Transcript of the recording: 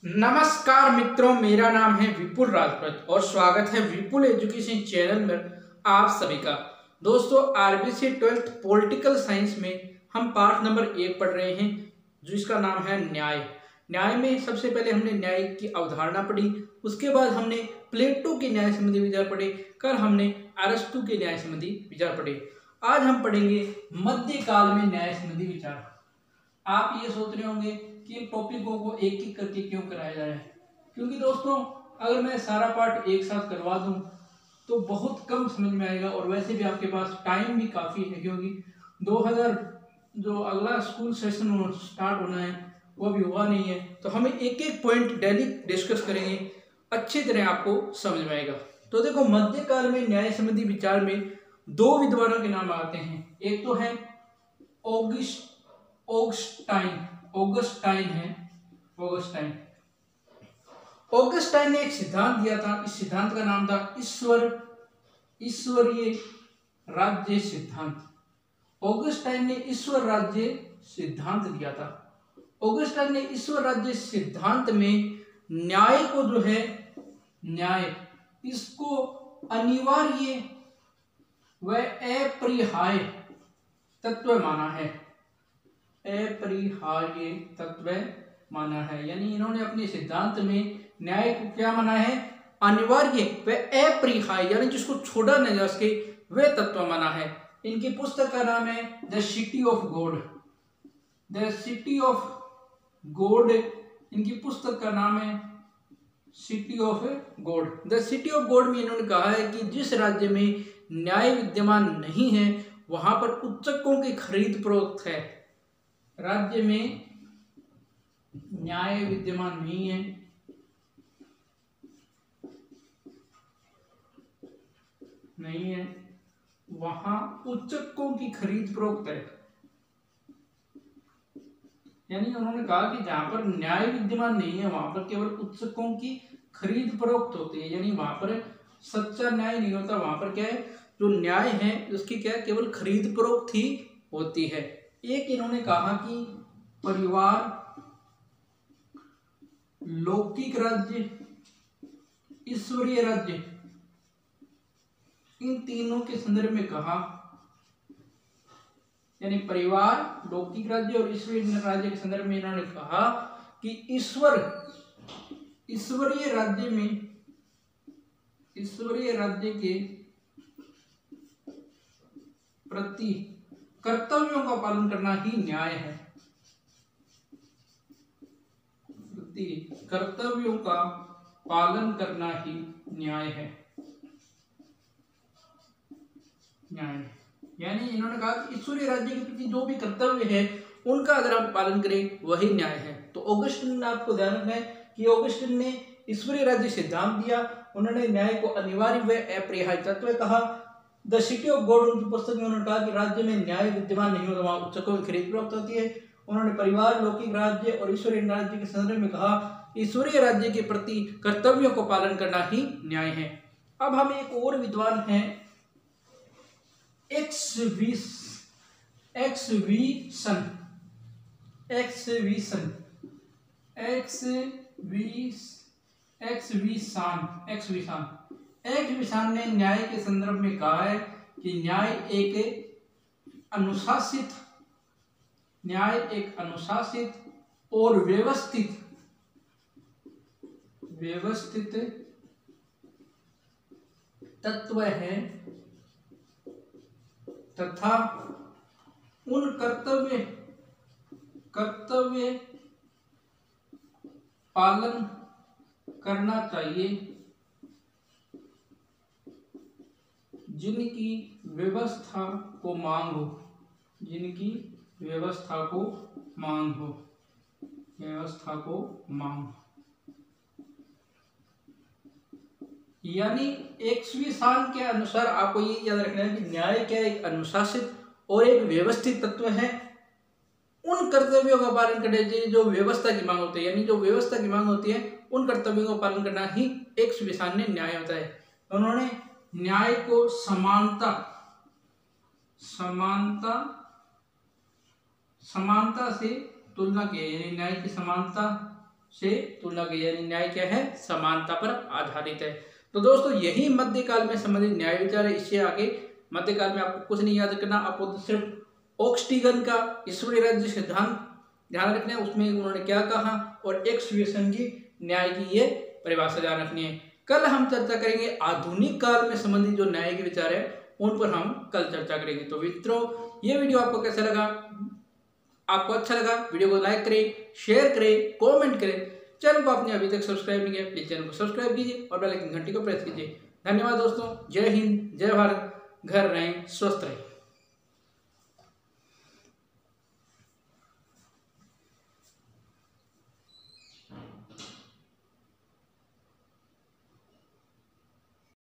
नमस्कार मित्रों, मेरा नाम है विपुल राजपूत और स्वागत है विपुल एजुकेशन चैनल में आप सभी का। दोस्तों, आरबीसी 12th पॉलिटिकल साइंस में हम पाठ नंबर 1 पढ़ रहे हैं, जो इसका नाम है न्याय। न्याय में सबसे पहले हमने न्याय की अवधारणा पढ़ी, उसके बाद हमने प्लेटो के न्याय संबंधी विचार पढ़े, कल हमने अरस्तु के न्याय संबंधी विचार पढ़े। आज हम पढ़ेंगे मध्यकाल में न्याय संबंधी विचार। आप ये सोच रहे होंगे कि इन टॉपिकों को एक एक करके क्यों कराया जा रहा है, क्योंकि दोस्तों अगर मैं सारा पार्ट एक साथ करवा दूं तो बहुत कम समझ में आएगा, और वैसे भी आपके पास टाइम भी काफ़ी है, क्योंकि 2000 जो अगला स्कूल सेशन स्टार्ट होना है वो अभी हुआ नहीं है। तो हमें एक एक पॉइंट डेली डिस्कस करेंगे, अच्छी तरह आपको समझ में आएगा। तो देखो, मध्यकाल में न्याय संबंधी विचार में दो विद्वानों के नाम आते हैं। एक तो है ऑगस्टाइन है। ऑगस्टाइन ने एक सिद्धांत दिया था, इस सिद्धांत का नाम था ईश्वरीय राज्य सिद्धांत। ऑगस्टाइन ने ईश्वर राज्य सिद्धांत दिया था। ऑगस्टाइन ने ईश्वर राज्य सिद्धांत में न्याय को जो है, न्याय इसको अनिवार्य व अपरिहार्य तत्व माना है। अपरिहार्य तत्व माना है, यानी इन्होंने अपने सिद्धांत में न्याय को क्या माना है? अनिवार्य व अपरिहार्य, यानी जिसको छोड़ा नहीं जा सके वह तत्व माना है। इनकी पुस्तक का नाम है the city of God. The city of God इनकी पुस्तक का नाम है city of God. The city of God में इन्होंने कहा है कि जिस राज्य में न्याय विद्यमान नहीं है वहां पर उच्चकों की खरीद फरोख्त है। राज्य में न्याय विद्यमान नहीं है, वहां उच्चकों की खरीद फरोख्त है। यानी उन्होंने कहा कि जहां पर न्याय विद्यमान नहीं है वहां पर केवल उच्चकों की खरीद फरोख्त होती है, यानी वहां पर सच्चा न्याय नहीं होता। वहां पर क्या है, जो न्याय है उसकी क्या है, केवल खरीद फरोख्त ही होती है। एक इन्होंने कहा कि परिवार, लौकिक राज्य, ईश्वरीय राज्य, इन तीनों के संदर्भ में कहा, यानी परिवार, लौकिक राज्य और ईश्वरीय राज्य के संदर्भ में इन्होंने कहा कि ईश्वरीय राज्य के प्रति कर्तव्यों का पालन करना ही न्याय है। कर्तव्यों का पालन करना ही न्याय है। यानी इन्होंने कहा कि ईश्वरीय राज्य के प्रति जो भी कर्तव्य है उनका अगर आप पालन करें वही न्याय है। तो ऑगस्टिन ने, आपको ध्यान रखना है कि ऑगस्टिन ने ईश्वरीय राज्य सिद्धांत दिया, उन्होंने न्याय को अनिवार्य व अपरिहार्य तत्व कहा। द सिटी ऑफ गॉड उनकी पुस्तक में उन्होंने कहा कि राज्य में न्याय विद्यमान नहीं होता वहां उच्चकों की खरीद फरोख्त होती है। उन्होंने परिवार, लौकिक राज्य और ईश्वरीय राज्य के संदर्भ में कहा ईश्वरीय राज्य के प्रति कर्तव्यों को पालन करना ही न्याय है। अब हम एक और विद्वान हैं, एक्सविसान ने न्याय के संदर्भ में कहा है कि न्याय एक अनुशासित और व्यवस्थित तत्व है तथा उन कर्तव्य पालन करना चाहिए जिनकी व्यवस्था को मांग हो। यानी एक्सविसान के अनुसार आपको ये याद रखना है कि न्याय क्या एक अनुशासित और एक व्यवस्थित तत्व है। उन कर्तव्यों का पालन करना चाहिए जो व्यवस्था की मांग होती है, यानी जो व्यवस्था की मांग होती है उन कर्तव्यों का पालन करना ही एक्सविसान ने न्याय होता है। उन्होंने न्याय को समानता से तुलना की है, यानी न्याय की समानता से तुलना की, यानी न्याय क्या है, समानता पर आधारित है। तो दोस्तों यही मध्यकाल में संबंधित न्याय विचार है। इससे आगे मध्यकाल में आपको कुछ नहीं याद करना, आपको तो सिर्फ ऑक्सटीगन का ईश्वरीय राज्य सिद्धांत ध्यान रखना है, उसमें उन्होंने क्या कहा, और एक्स विसंगी न्याय की ये परिभाषा ध्यान रखनी है। कल हम चर्चा करेंगे आधुनिक काल में संबंधित जो न्याय के विचार है उन पर हम कल चर्चा करेंगे। तो मित्रों ये वीडियो आपको कैसा लगा, आपको अच्छा लगा वीडियो को लाइक करें, शेयर करें, कमेंट करें। चैनल को आपने अभी तक सब्सक्राइब नहीं किया, प्लीज चैनल को सब्सक्राइब कीजिए और बेल आइकन घंटी को प्रेस कीजिए। धन्यवाद दोस्तों, जय हिंद, जय भारत, घर रहें, स्वस्थ रहें।